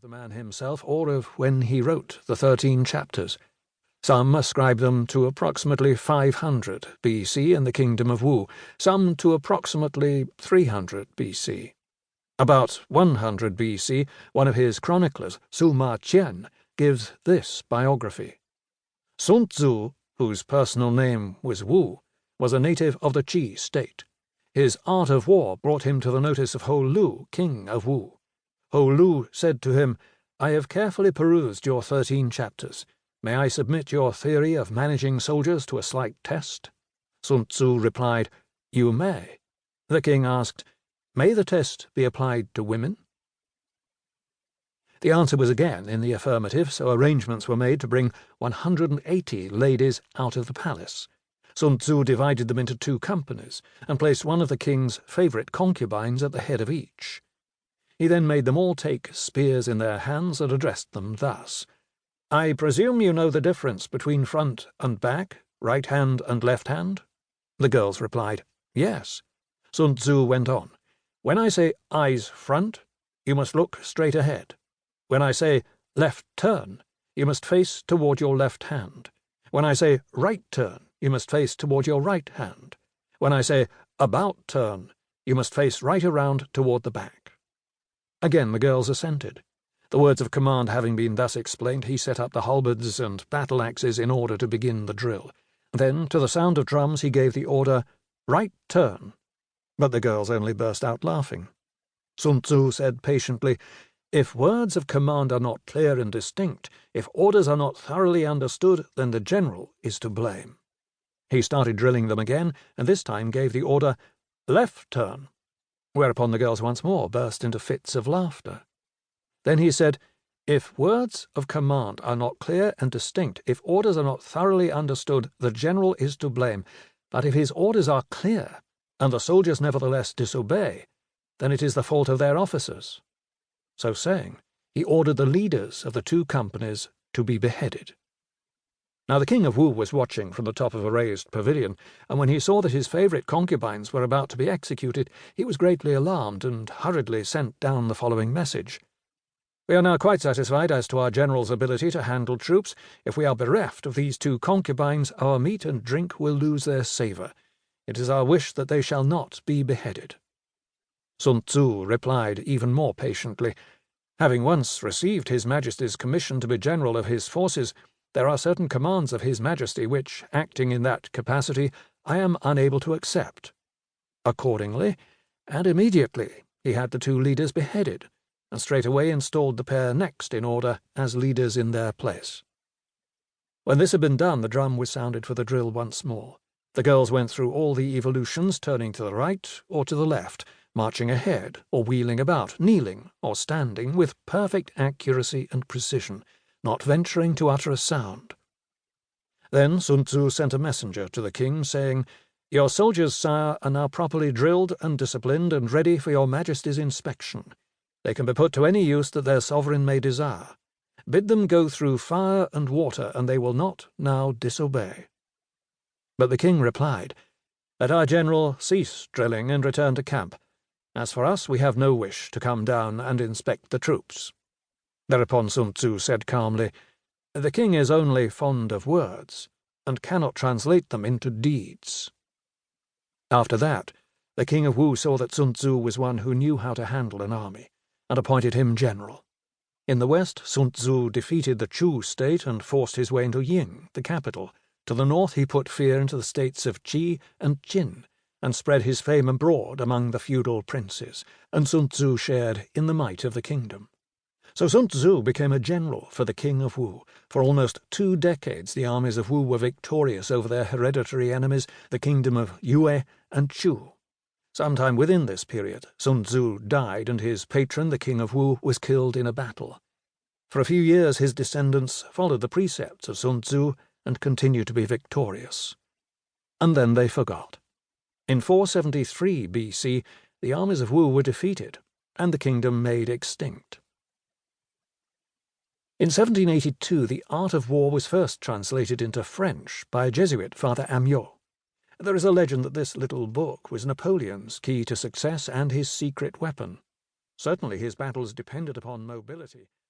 of the man himself or of when he wrote the 13 chapters. Some ascribe them to approximately 500 BC in the kingdom of Wu, some to approximately 300 BC. About 100 BC, one of his chroniclers, Sima Qian, gives this biography. Sun Tzu, whose personal name was Wu, was a native of the Qi state. His art of war brought him to the notice of Ho Lu, king of Wu. Ho Lu said to him, "I have carefully perused your 13 chapters. May I submit your theory of managing soldiers to a slight test?" Sun Tzu replied, "You may." The king asked, "May the test be applied to women?" The answer was again in the affirmative, so arrangements were made to bring 180 ladies out of the palace. Sun Tzu divided them into 2 companies, and placed one of the king's favourite concubines at the head of each. He then made them all take spears in their hands and addressed them thus: "I presume you know the difference between front and back, right hand and left hand?" The girls replied, "Yes." Sun Tzu went on, "When I say eyes front, you must look straight ahead. When I say left turn, you must face toward your left hand. When I say right turn, you must face toward your right hand. When I say about turn, you must face right around toward the back." Again the girls assented. The words of command having been thus explained, he set up the halberds and battle-axes in order to begin the drill. Then, to the sound of drums, he gave the order, "Right turn." But the girls only burst out laughing. Sun Tzu said patiently, "If words of command are not clear and distinct, if orders are not thoroughly understood, then the general is to blame." He started drilling them again, and this time gave the order, "Left turn," whereupon the girls once more burst into fits of laughter. Then he said, "If words of command are not clear and distinct, if orders are not thoroughly understood, the general is to blame. But if his orders are clear, and the soldiers nevertheless disobey, then it is the fault of their officers." So saying, he ordered the leaders of the 2 companies to be beheaded. Now the king of Wu was watching from the top of a raised pavilion, and when he saw that his favourite concubines were about to be executed, he was greatly alarmed and hurriedly sent down the following message: "We are now quite satisfied as to our general's ability to handle troops. If we are bereft of these 2 concubines, our meat and drink will lose their savour. It is our wish that they shall not be beheaded." Sun Tzu replied even more patiently, "Having once received His Majesty's commission to be general of his forces, there are certain commands of His Majesty which, acting in that capacity, I am unable to accept." Accordingly, and immediately, he had the 2 leaders beheaded, and straightway installed the pair next in order as leaders in their place. When this had been done, the drum was sounded for the drill once more. The girls went through all the evolutions, turning to the right or to the left, marching ahead or wheeling about, kneeling or standing, with perfect accuracy and precision, not venturing to utter a sound. Then Sun Tzu sent a messenger to the king, saying, "Your soldiers, sire, are now properly drilled and disciplined and ready for your Majesty's inspection. They can be put to any use that their sovereign may desire. Bid them go through fire and water, and they will not now disobey." But the king replied, "Let our general cease drilling and return to camp. As for us, we have no wish to come down and inspect the troops." Thereupon Sun Tzu said calmly, "The king is only fond of words, and cannot translate them into deeds." After that, the king of Wu saw that Sun Tzu was one who knew how to handle an army, and appointed him general. In the west, Sun Tzu defeated the Chu state and forced his way into Ying, the capital. To the north, he put fear into the states of Qi and Qin, and spread his fame abroad among the feudal princes, and Sun Tzu shared in the might of the kingdom. So Sun Tzu became a general for the king of Wu. For almost 2 decades the armies of Wu were victorious over their hereditary enemies, the kingdom of Yue and Chu. Sometime within this period, Sun Tzu died, and his patron, the king of Wu, was killed in a battle. For a few years his descendants followed the precepts of Sun Tzu and continued to be victorious. And then they forgot. In 473 BC, the armies of Wu were defeated, and the kingdom made extinct. In 1782, the art of war was first translated into French by a Jesuit, Father Amyot. There is a legend that this little book was Napoleon's key to success and his secret weapon. Certainly his battles depended upon mobility.